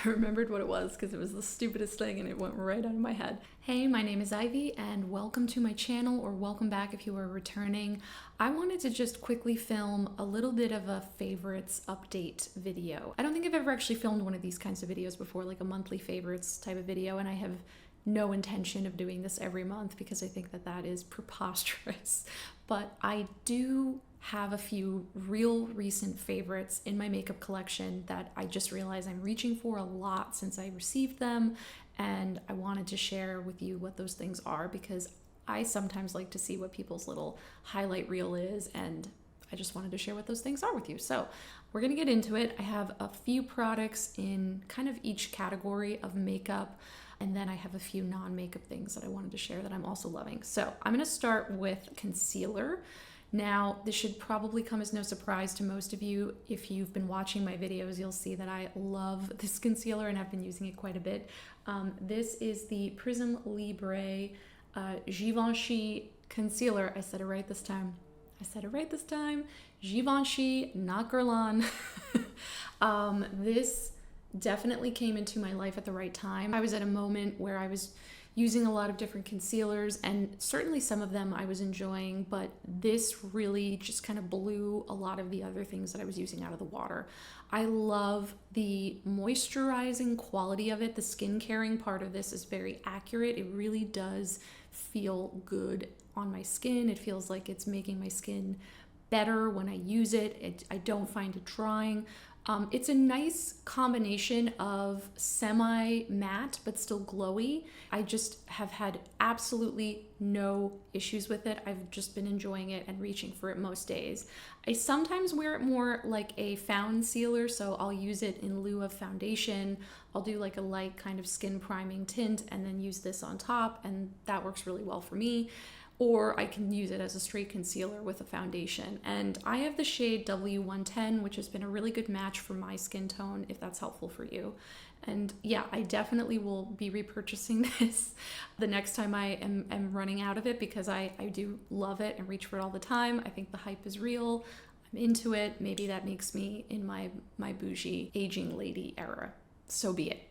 I remembered what it was because it was the stupidest thing and it went right out of my head. Hey, my name is Ivy and welcome to my channel, or welcome back if you are returning. I wanted to just quickly film a little bit of a favorites update video. I don't think I've ever actually filmed one of these kinds of videos before, like a monthly favorites type of video, and I have no intention of doing this every month because I think that that is preposterous. But I do have a few real recent favorites in my makeup collection that I just realized I'm reaching for a lot since I received them, and I wanted to share with you what those things are because I sometimes like to see what people's little highlight reel is, and I just wanted to share what those things are with you. So we're gonna get into it. I have a few products in kind of each category of makeup, and then I have a few non-makeup things that I wanted to share that I'm also loving. So I'm gonna start with concealer. Now, this should probably come as no surprise to most of you. If you've been watching my videos, you'll see that I love this concealer and I've been using it quite a bit. This is the Prisme Libre Givenchy concealer. I said it right this time. Givenchy, not Guerlain. This definitely came into my life at the right time. I was at a moment where I was using a lot of different concealers, and certainly some of them I was enjoying, but this really just kind of blew a lot of the other things that I was using out of the water. I love the moisturizing quality of it. The skin caring part of this is very accurate. It really does feel good on my skin. It feels like it's making my skin better when I use it. I don't find it drying. It's a nice combination of semi-matte but still glowy. I just have had absolutely no issues with it. I've just been enjoying it and reaching for it most days. I sometimes wear it more like a found sealer, so I'll use it in lieu of foundation. I'll do like a light kind of skin priming tint and then use this on top, and that works really well for me. Or I can use it as a straight concealer with a foundation. And I have the shade W110, which has been a really good match for my skin tone, if that's helpful for you. And yeah, I definitely will be repurchasing this the next time I am running out of it because I do love it and reach for it all the time. I think the hype is real. I'm into it. Maybe that makes me in my bougie aging lady era. So be it.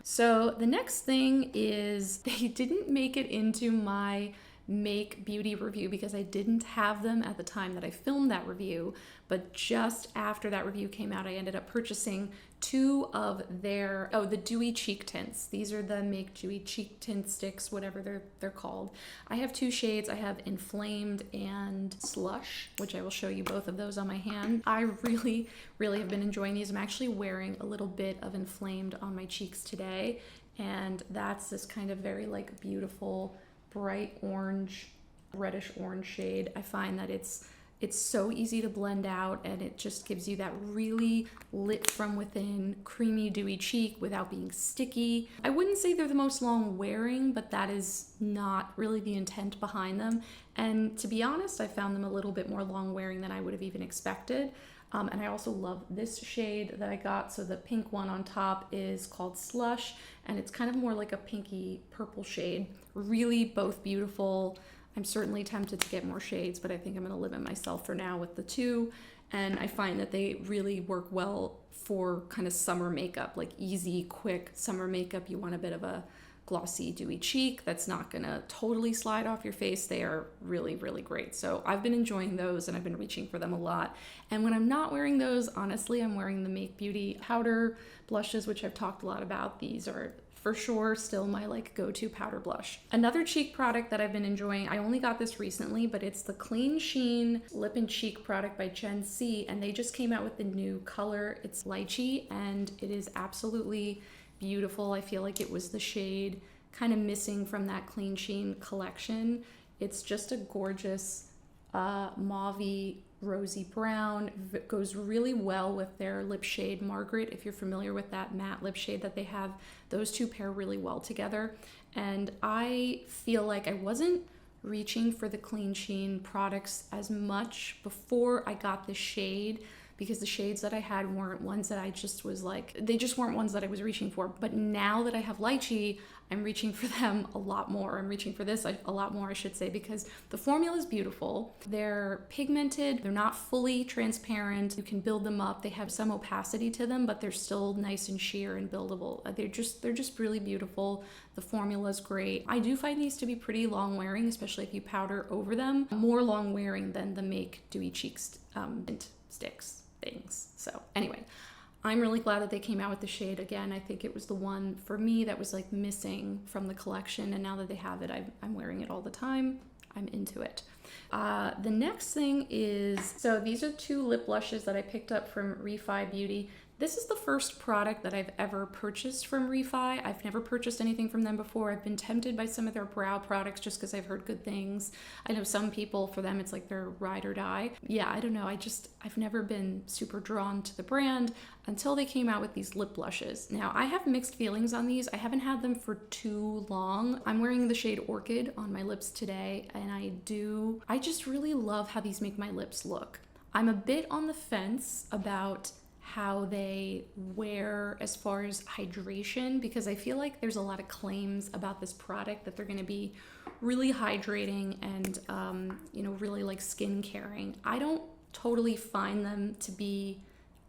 So the next thing is they didn't make it into my make beauty review because I didn't have them at the time that I filmed that review, but just after that review came out, I ended up purchasing two of their, the dewy cheek tints. These are the Make Dewy Cheek Tint Sticks, whatever they're called. I have two shades. I have Inflamed and Slush, which I will show you both of those on my hand. I really, really have been enjoying these. I'm actually wearing a little bit of Inflamed on my cheeks today, and that's this kind of very like beautiful bright orange, reddish orange shade. I find that it's so easy to blend out, and it just gives you that really lit from within, creamy, dewy cheek without being sticky. I wouldn't say they're the most long wearing, but that is not really the intent behind them. And to be honest, I found them a little bit more long wearing than I would have even expected. And I also love this shade that I got. So the pink one on top is called Slush, and it's kind of more like a pinky purple shade. Really both beautiful. I'm certainly tempted to get more shades, but I think I'm gonna limit myself for now with the two. And I find that they really work well for kind of summer makeup, like easy, quick summer makeup. You want a bit of a glossy, dewy cheek that's not gonna totally slide off your face. They are really, really great. So I've been enjoying those and I've been reaching for them a lot. And when I'm not wearing those, honestly, I'm wearing the Make Beauty powder blushes, which I've talked a lot about. These are for sure still my like go-to powder blush. Another cheek product that I've been enjoying, I only got this recently, but it's the Clean Sheen Lip and Cheek product by Gen C, and they just came out with the new color. It's Lychee, and it is absolutely beautiful. I feel like it was the shade kind of missing from that Clean Sheen collection. It's just a gorgeous mauve-y rosy brown. It goes really well with their lip shade Margaret. If you're familiar with that matte lip shade that they have, those two pair really well together. And I feel like I wasn't reaching for the Clean Sheen products as much before I got the shade. because the shades that I had weren't ones that I just was like, they just weren't ones that I was reaching for. But now that I have Lychee, I'm reaching for them a lot more. I'm reaching for this a lot more, I should say, because the formula is beautiful. They're pigmented, they're not fully transparent. You can build them up. They have some opacity to them, but they're still nice and sheer and buildable. They're just really beautiful. The formula is great. I do find these to be pretty long wearing, especially if you powder over them. More long wearing than the Make Dewy Cheeks Tint sticks things. So anyway, I'm really glad that they came out with the shade again. I think it was the one for me that was like missing from the collection, and now that they have it, I'm wearing it all the time. I'm into it. The next thing is, so these are 2 lip blushes that I picked up from Refi Beauty. This is the first product that I've ever purchased from Refi. I've never purchased anything from them before. I've been tempted by some of their brow products just because I've heard good things. I know some people, for them, it's like their ride or die. Yeah, I don't know. I've never been super drawn to the brand until they came out with these lip blushes. Now, I have mixed feelings on these. I haven't had them for too long. I'm wearing the shade Orchid on my lips today, and I just really love how these make my lips look. I'm a bit on the fence about how they wear as far as hydration, because I feel like there's a lot of claims about this product that they're going to be really hydrating and really like skin caring. I don't totally find them to be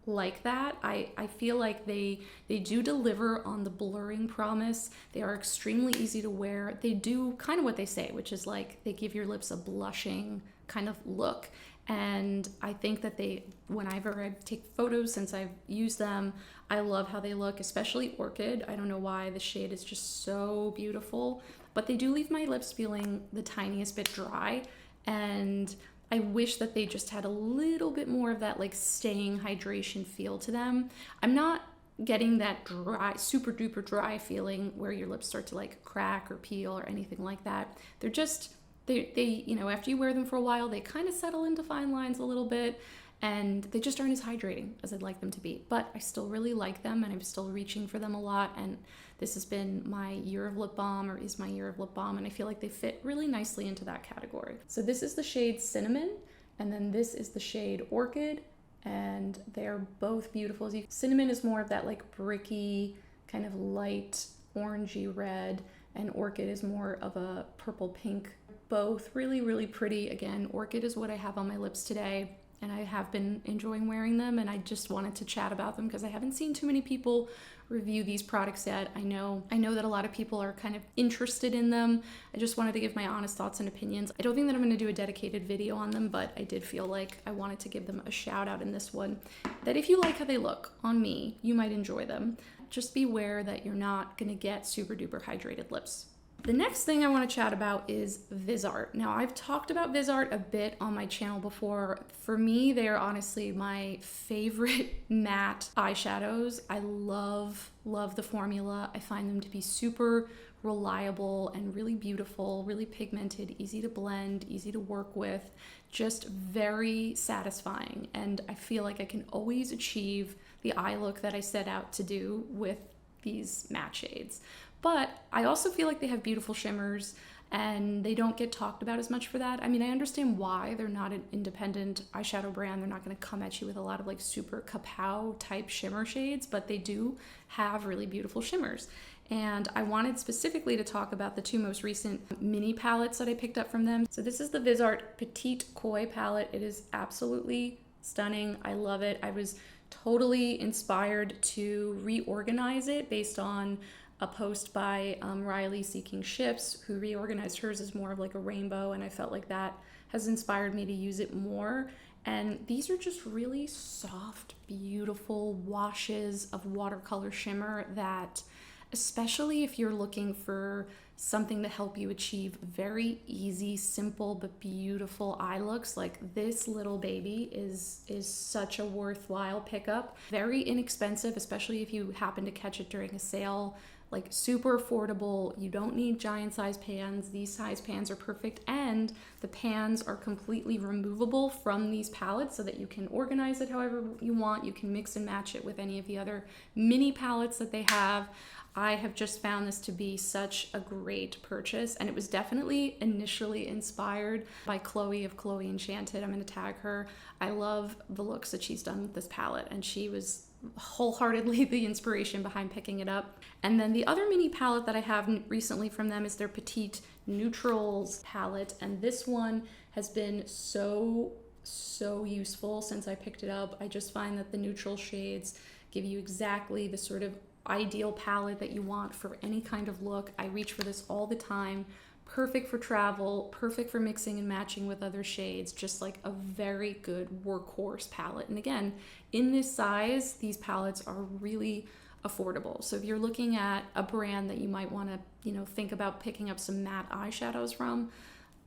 like that. I feel like they do deliver on the blurring promise. They are extremely easy to wear. They do kind of what they say, which is like they give your lips a blushing kind of look. And I think that whenever I take photos since I've used them, I love how they look, especially Orchid. I don't know why, the shade is just so beautiful, but they do leave my lips feeling the tiniest bit dry. And I wish that they just had a little bit more of that like staying hydration feel to them. I'm not getting that dry, super duper dry feeling where your lips start to like crack or peel or anything like that. They're just, they after you wear them for a while, they kind of settle into fine lines a little bit, and they just aren't as hydrating as I'd like them to be. But I still really like them, and I'm still reaching for them a lot. And this has been my year of lip balm, or is my year of lip balm, and I feel like they fit really nicely into that category. So this is the shade Cinnamon, and then this is the shade Orchid, and they're both beautiful. Cinnamon is more of that like bricky, kind of light orangey red, and Orchid is more of a purple pink. Both really, really pretty. Again, Orchid is what I have on my lips today, and I have been enjoying wearing them, and I just wanted to chat about them because I haven't seen too many people review these products yet. I know that a lot of people are kind of interested in them. I just wanted to give my honest thoughts and opinions. I don't think that I'm going to do a dedicated video on them, but I did feel like I wanted to give them a shout out in this one, that if you like how they look on me, you might enjoy them. Just beware that you're not going to get super duper hydrated lips. The next thing I want to chat about is Viseart. Now, I've talked about Viseart a bit on my channel before. For me, they are honestly my favorite matte eyeshadows. I love the formula. I find them to be super reliable and really beautiful, really pigmented, easy to blend, easy to work with, just very satisfying. And I feel like I can always achieve the eye look that I set out to do with these matte shades. But I also feel like they have beautiful shimmers, and they don't get talked about as much for that. I mean, I understand why. They're not an independent eyeshadow brand. They're not going to come at you with a lot of like super kapow type shimmer shades, but they do have really beautiful shimmers. And I wanted specifically to talk about the 2 most recent mini palettes that I picked up from them. So this is the Viseart Petite Koi palette. It is absolutely stunning. I love it. I was totally inspired to reorganize it based on a post by Riley Seeking Ships, who reorganized hers as more of like a rainbow, and I felt like that has inspired me to use it more. And these are just really soft, beautiful washes of watercolor shimmer that, especially if you're looking for something to help you achieve very easy, simple, but beautiful eye looks, like this little baby is such a worthwhile pickup. Very inexpensive, especially if you happen to catch it during a sale. like super affordable. You don't need giant size pans. These size pans are perfect, and the pans are completely removable from these palettes so that you can organize it however you want. You can mix and match it with any of the other mini palettes that they have. I have just found this to be such a great purchase, and it was definitely initially inspired by Chloe of Chloe Enchanted. I'm going to tag her. I love the looks that she's done with this palette, and she was wholeheartedly the inspiration behind picking it up. And then the other mini palette that I have recently from them is their Petite Neutrals palette, and this one has been so useful since I picked it up. I just find that the neutral shades give you exactly the sort of ideal palette that you want for any kind of look. I reach for this all the time. Perfect for travel, perfect for mixing and matching with other shades, just like a very good workhorse palette. And again, in this size, these palettes are really affordable. So if you're looking at a brand that you might want to, think about picking up some matte eyeshadows from,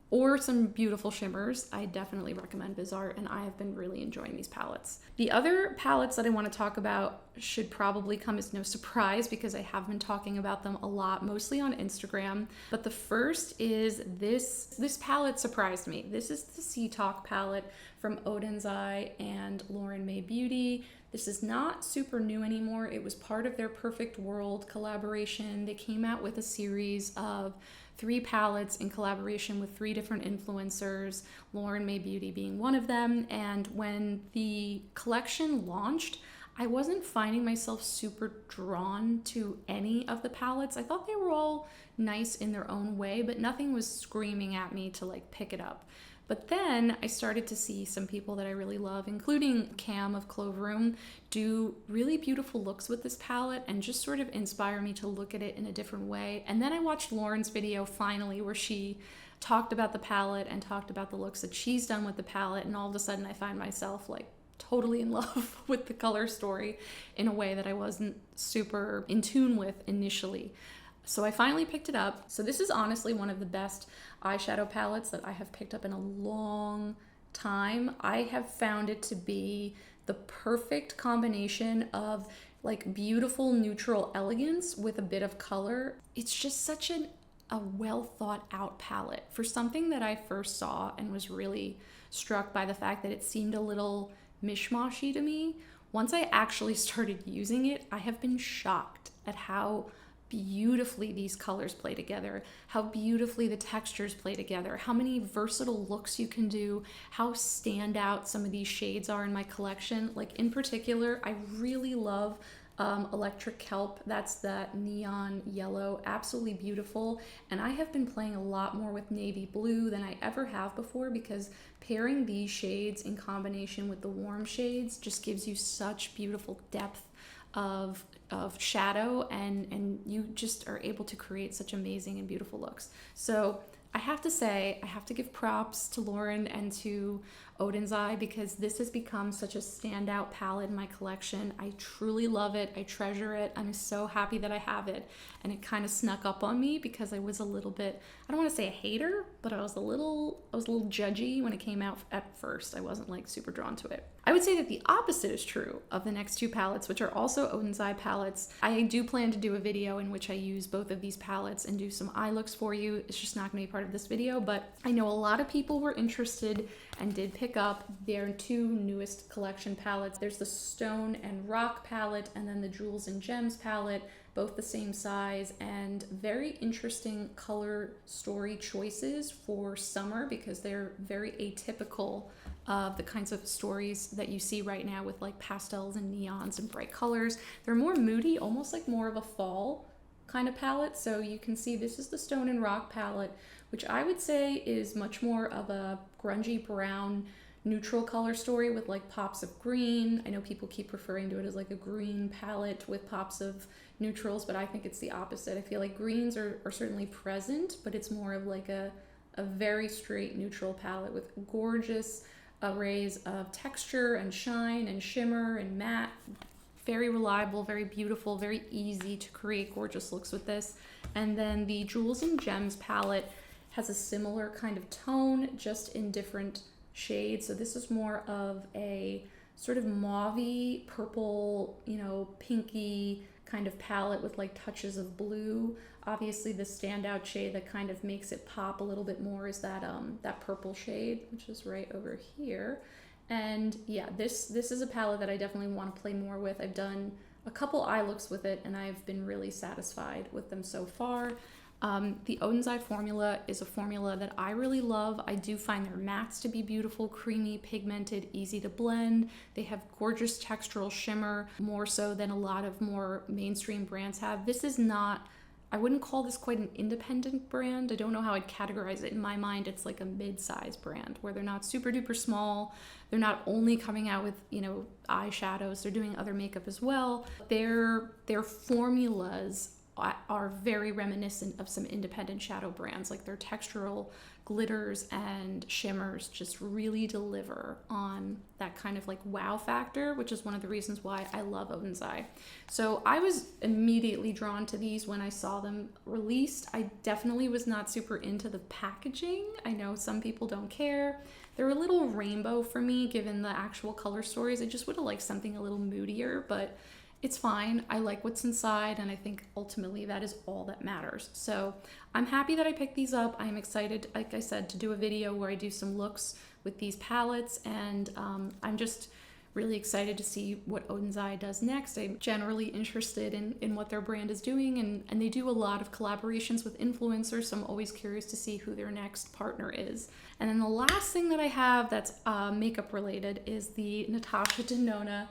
or some beautiful shimmers, I definitely recommend Viseart, and I have been really enjoying these palettes. The other palettes that I want to talk about should probably come as no surprise because I have been talking about them a lot, mostly on Instagram. But the first is this palette surprised me. This is the Sea Talk palette from Odin's Eye and Lauren May Beauty. This is not super new anymore. It was part of their Perfect World collaboration. They came out with a series of 3 palettes in collaboration with 3 different influencers, Lauren May Beauty being one of them. And when the collection launched, I wasn't finding myself super drawn to any of the palettes. I thought they were all nice in their own way, but nothing was screaming at me to like pick it up. But then I started to see some people that I really love, including Cam of Clove Room, do really beautiful looks with this palette and just sort of inspire me to look at it in a different way. And then I watched Lauren's video finally where she talked about the palette and talked about the looks that she's done with the palette, and all of a sudden I find myself like totally in love with the color story in a way that I wasn't super in tune with initially. So I finally picked it up. So this is honestly one of the best eyeshadow palettes that I have picked up in a long time. I have found it to be the perfect combination of like beautiful neutral elegance with a bit of color. It's just such a well thought out palette for something that I first saw and was really struck by the fact that it seemed a little mishmashy to me. Once I actually started using it, I have been shocked at how beautifully these colors play together, how beautifully the textures play together, how many versatile looks you can do, how standout some of these shades are in my collection. Like in particular, I really love Electric Kelp. That's that neon yellow, absolutely beautiful. And I have been playing a lot more with navy blue than I ever have before, because pairing these shades in combination with the warm shades just gives you such beautiful depth of shadow, and you just are able to create such amazing and beautiful looks. So I have to say, I have to give props to Lauren and to Odin's Eye, because this has become such a standout palette in my collection. I truly love it. I treasure it. I'm so happy that I have it. And it kind of snuck up on me because I was a little bit, I don't want to say a hater, but I was a little judgy when it came out at first. I wasn't like super drawn to it. I would say that the opposite is true of the next 2 palettes, which are also Odin's Eye palettes. I do plan to do a video in which I use both of these palettes and do some eye looks for you. It's just not going to be part of this video, but I know a lot of people were interested and did pick up their 2 newest collection palettes. There's the Stone and Rock palette, and then the Jewels and Gems palette, both the same size, and very interesting color story choices for summer because they're very atypical of the kinds of stories that you see right now with like pastels and neons and bright colors. They're more moody, almost like more of a fall kind of palette. So you can see this is the Stone and Rock palette, which I would say is much more of a grungy brown neutral color story with like pops of green. I know people keep referring to it as like a green palette with pops of neutrals, but I think it's the opposite. I feel like greens are certainly present, but it's more of like a very straight neutral palette with gorgeous arrays of texture and shine and shimmer and matte. Very reliable, very beautiful, very easy to create gorgeous looks with this. And then the Jewels and Gems palette has a similar kind of tone, just in different shades. So this is more of a sort of mauvey, purple, you know, pinky kind of palette with like touches of blue. Obviously the standout shade that kind of makes it pop a little bit more is that that purple shade, which is right over here. And yeah, this is a palette that I definitely want to play more with. I've done a couple eye looks with it and I've been really satisfied with them so far. The Oden's Eye formula is a formula that I really love. I do find their mattes to be beautiful, creamy, pigmented, easy to blend. They have gorgeous textural shimmer, more so than a lot of more mainstream brands have. This is not, I wouldn't call this quite an independent brand. I don't know how I'd categorize it. In my mind, it's like a mid-size brand where they're not super duper small. They're not only coming out with, you know, eyeshadows, they're doing other makeup as well. Their formulas are very reminiscent of some independent shadow brands. Like their textural glitters and shimmers just really deliver on that kind of like wow factor, which is one of the reasons why I love Oden's Eye. So I was immediately drawn to these when I saw them released. I definitely was not super into the packaging. I know some people don't care. They're a little rainbow for me given the actual color stories. I just would have liked something a little moodier, but it's fine. I like what's inside, and I think ultimately that is all that matters. So I'm happy that I picked these up. I'm excited, like I said, to do a video where I do some looks with these palettes, and I'm just really excited to see what Oden's Eye does next. I'm generally interested in what their brand is doing, and they do a lot of collaborations with influencers, so I'm always curious to see who their next partner is. And then the last thing that I have that's makeup related is the Natasha Denona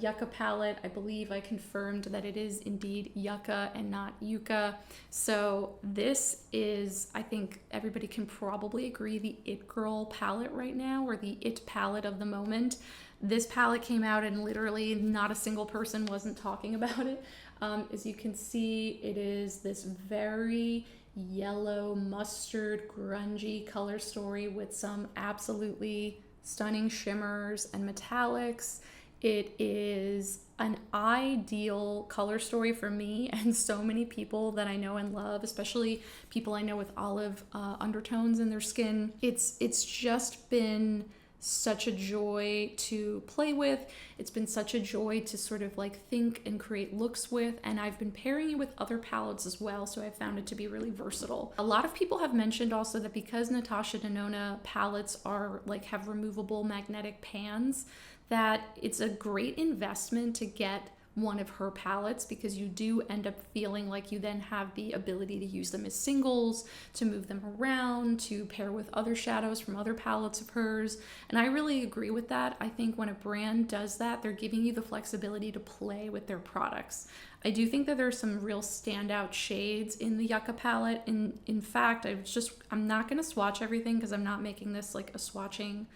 Yucca palette. I believe I confirmed that it is indeed Yucca and not Yucca. So this is, I think everybody can probably agree, the it girl palette right now, or the it palette of the moment. This palette came out and literally not a single person wasn't talking about it. As you can see, it is this very yellow mustard grungy color story with some absolutely stunning shimmers and metallics. It is an ideal color story for me and so many people that I know and love, especially people I know with olive undertones in their skin. It's just been such a joy to play with. It's been such a joy to sort of like think and create looks with, and I've been pairing it with other palettes as well, so I found it to be really versatile. A lot of people have mentioned also that because Natasha Denona palettes are like have removable magnetic pans, that it's a great investment to get one of her palettes, because you do end up feeling like you then have the ability to use them as singles, to move them around, to pair with other shadows from other palettes of hers. And I really agree with that. I think when a brand does that, they're giving you the flexibility to play with their products. I do think that there's some real standout shades in the Yucca palette. In fact, I'm not going to swatch everything because I'm not making this like a swatching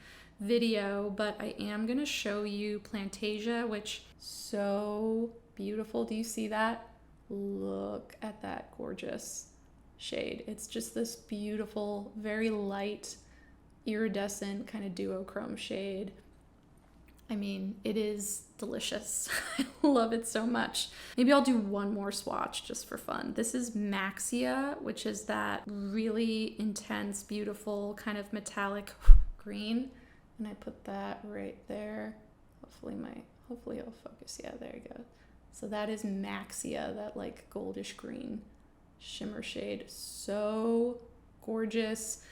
video, but I am gonna show you Plantasia, which so beautiful. Do you see that? Look at that gorgeous shade. It's just this beautiful, very light, iridescent kind of duochrome shade. I mean, it is delicious. I love it so much. Maybe I'll do one more swatch just for fun. This is Maxia, which is that really intense, beautiful kind of metallic green. And I put that right there. Hopefully it'll focus. Yeah, there you go. So that is Maxia, that like goldish green shimmer shade. So gorgeous.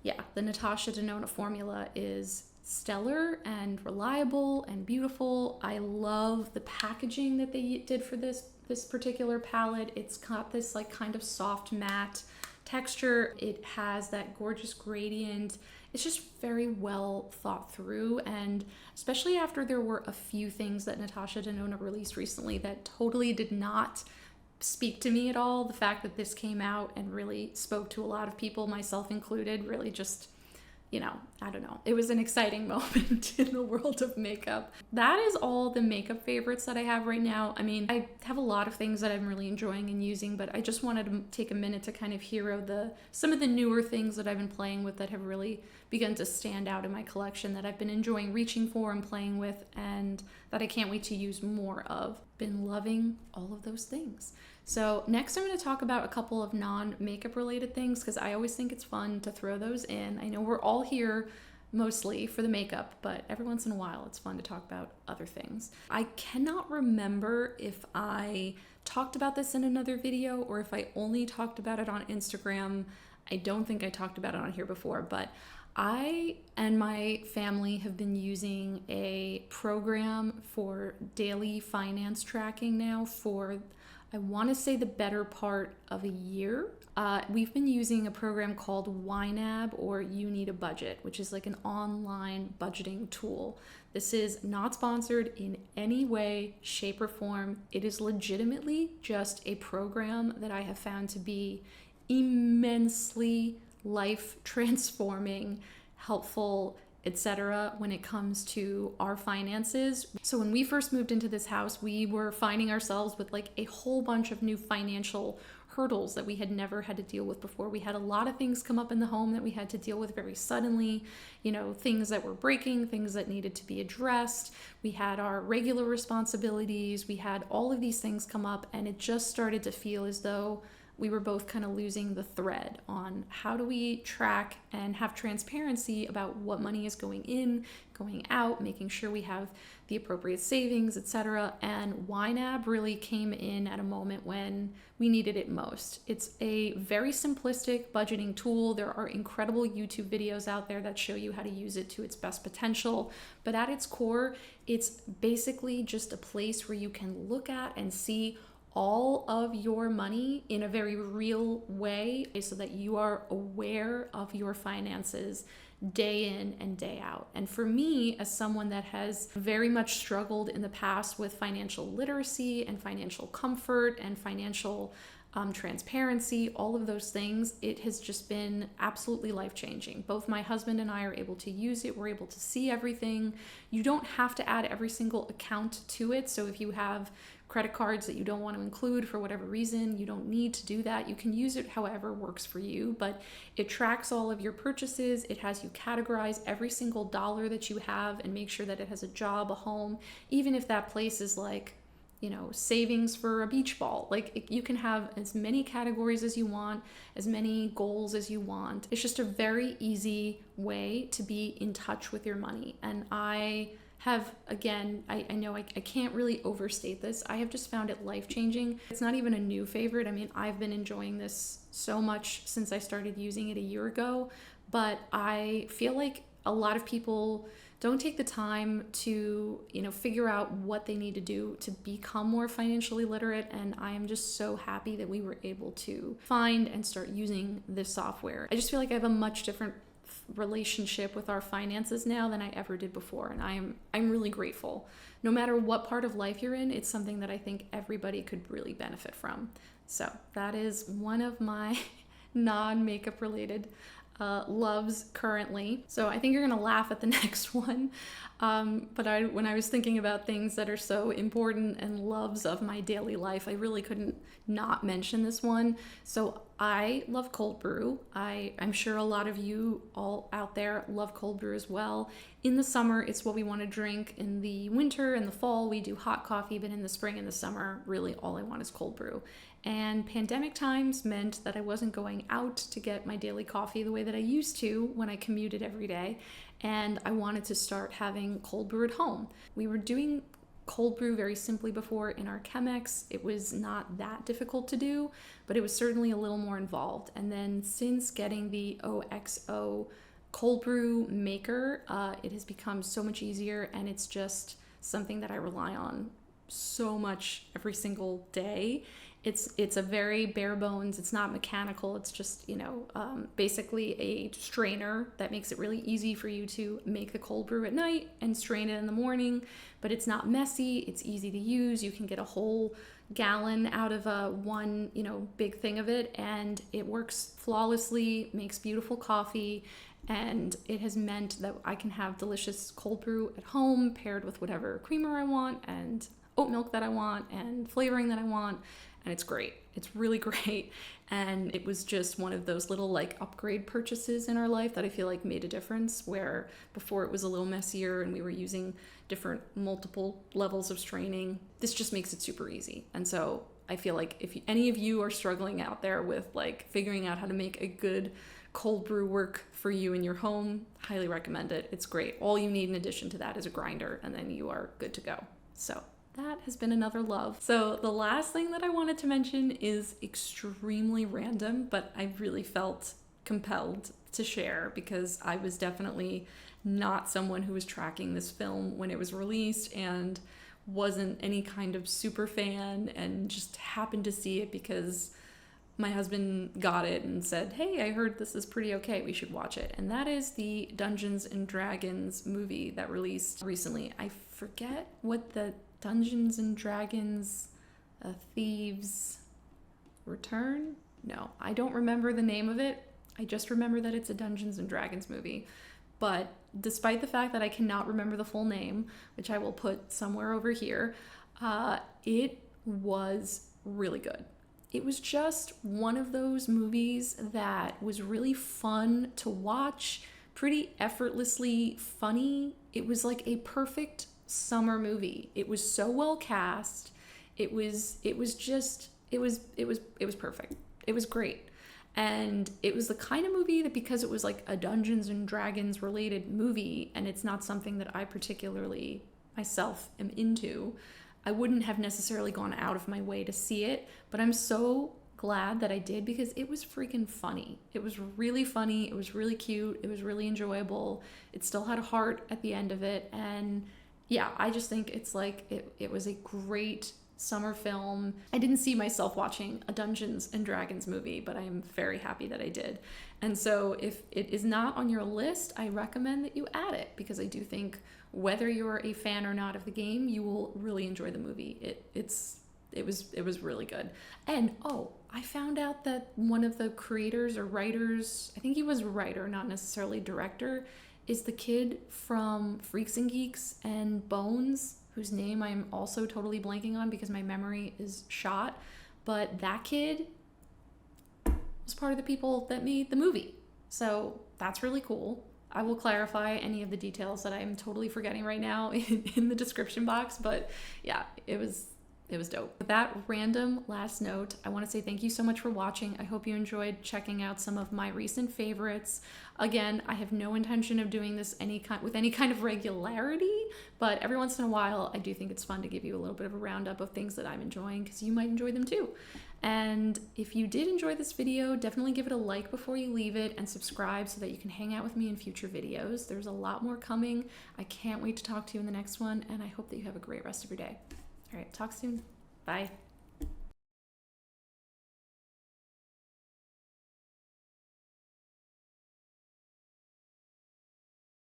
Yeah, the Natasha Denona formula is stellar and reliable and beautiful. I love the packaging that they did for this particular palette. It's got this like kind of soft matte texture. It has that gorgeous gradient. It's just very well thought through, and especially after there were a few things that Natasha Denona released recently that totally did not speak to me at all. The fact that this came out and really spoke to a lot of people, myself included, really just, you know, I don't know. It was an exciting moment in the world of makeup. That is all the makeup favorites that I have right now. I mean, I have a lot of things that I'm really enjoying and using, but I just wanted to take a minute to kind of hero some of the newer things that I've been playing with that have really begun to stand out in my collection, that I've been enjoying reaching for and playing with, and that I can't wait to use more of. Been loving all of those things. So next I'm going to talk about a couple of non-makeup related things, because I always think it's fun to throw those in. I know we're all here mostly for the makeup, but every once in a while it's fun to talk about other things. I cannot remember if I talked about this in another video or if I only talked about it on Instagram. I don't think I talked about it on here before, but I and my family have been using a program for daily finance tracking now for, I want to say, the better part of a year. We've been using a program called YNAB, or You Need a Budget, which is like an online budgeting tool. This is not sponsored in any way, shape, or form. It is legitimately just a program that I have found to be immensely life transforming, helpful, etc. when it comes to our finances. So when we first moved into this house, we were finding ourselves with like a whole bunch of new financial hurdles that we had never had to deal with before. We had a lot of things come up in the home that we had to deal with very suddenly, you know, things that were breaking, things that needed to be addressed. We had our regular responsibilities. We had all of these things come up, and it just started to feel as though we were both kind of losing the thread on how do we track and have transparency about what money is going in, going out, making sure we have the appropriate savings, etc. And YNAB really came in at a moment when we needed it most. It's a very simplistic budgeting tool. There are incredible YouTube videos out there that show you how to use it to its best potential. But at its core, it's basically just a place where you can look at and see all of your money in a very real way so that you are aware of your finances day in and day out. And for me, as someone that has very much struggled in the past with financial literacy and financial comfort and financial transparency, all of those things, it has just been absolutely life-changing. Both my husband and I are able to use it. We're able to see everything. You don't have to add every single account to it. So if you have credit cards that you don't want to include for whatever reason, you don't need to do that. You can use it however works for you, but it tracks all of your purchases. It has you categorize every single dollar that you have and make sure that it has a job, a home, even if that place is like, you know, savings for a beach ball. Like, you can have as many categories as you want, as many goals as you want. It's just a very easy way to be in touch with your money. And I have, again, I know I can't really overstate this. I have just found it life-changing. It's not even a new favorite. I mean, I've been enjoying this so much since I started using it a year ago, but I feel like a lot of people don't take the time to, you know, figure out what they need to do to become more financially literate. And I am just so happy that we were able to find and start using this software. I just feel like I have a much different relationship with our finances now than I ever did before, and I'm really grateful. No matter what part of life you're in, it's something that I think everybody could really benefit from. So that is one of my non-makeup related loves currently. So I think you're gonna laugh at the next one. But when I was thinking about things that are so important and loves of my daily life, I really couldn't not mention this one. So I love cold brew. I'm sure a lot of you all out there love cold brew as well. In the summer, it's what we want to drink. In the winter and the fall, we do hot coffee, but in the spring and the summer, really all I want is cold brew. And pandemic times meant that I wasn't going out to get my daily coffee the way that I used to when I commuted every day. And I wanted to start having cold brew at home. We were doing cold brew very simply before in our Chemex. It was not that difficult to do, but it was certainly a little more involved. And then since getting the OXO cold brew maker, it has become so much easier, and it's just something that I rely on so much every single day. It's a very bare bones, it's not mechanical, it's just, you know, basically a strainer that makes it really easy for you to make the cold brew at night and strain it in the morning, but it's not messy, it's easy to use. You can get a whole gallon out of one, you know, big thing of it, and it works flawlessly, makes beautiful coffee, and it has meant that I can have delicious cold brew at home paired with whatever creamer I want and oat milk that I want and flavoring that I want. And it's great. It's really great. And it was just one of those little like upgrade purchases in our life that I feel like made a difference, where before it was a little messier and we were using different multiple levels of straining. This just makes it super easy. And so I feel like if any of you are struggling out there with like figuring out how to make a good cold brew work for you in your home, highly recommend it. It's great. All you need in addition to that is a grinder, and then you are good to go. So that has been another love. So the last thing that I wanted to mention is extremely random, but I really felt compelled to share because I was definitely not someone who was tracking this film when it was released and wasn't any kind of super fan, and just happened to see it because my husband got it and said, hey, I heard this is pretty okay, we should watch it. And that is the Dungeons and Dragons movie that released recently. I forget what the Dungeons and Dragons Thieves Return? No, I don't remember the name of it. I just remember that it's a Dungeons and Dragons movie. But despite the fact that I cannot remember the full name, which I will put somewhere over here, it was really good. It was just one of those movies that was really fun to watch, pretty effortlessly funny. It was like a perfect summer movie. It was so well cast. It was perfect. It was great. And it was the kind of movie that, because it was like a Dungeons and Dragons related movie, and it's not something that I particularly myself am into, I wouldn't have necessarily gone out of my way to see it, but I'm so glad that I did because it was freaking funny. It was really funny. It was really cute. It was really enjoyable. It still had a heart at the end of it. And yeah, I just think it's like, it was a great summer film. I didn't see myself watching a Dungeons and Dragons movie, but I am very happy that I did. And so if it is not on your list, I recommend that you add it, because I do think whether you're a fan or not of the game, you will really enjoy the movie. It was really good. And I found out that one of the creators or writers, I think he was a writer, not necessarily director, is the kid from Freaks and Geeks and Bones, whose name I'm also totally blanking on because my memory is shot. But that kid was part of the people that made the movie. So that's really cool. I will clarify any of the details that I'm totally forgetting right now in the description box, but yeah, it was dope. With that random last note, I want to say thank you so much for watching. I hope you enjoyed checking out some of my recent favorites. Again, I have no intention of doing this with any kind of regularity, but every once in a while, I do think it's fun to give you a little bit of a roundup of things that I'm enjoying, because you might enjoy them too. And if you did enjoy this video, definitely give it a like before you leave it, and subscribe so that you can hang out with me in future videos. There's a lot more coming. I can't wait to talk to you in the next one, and I hope that you have a great rest of your day. All right, talk soon. Bye.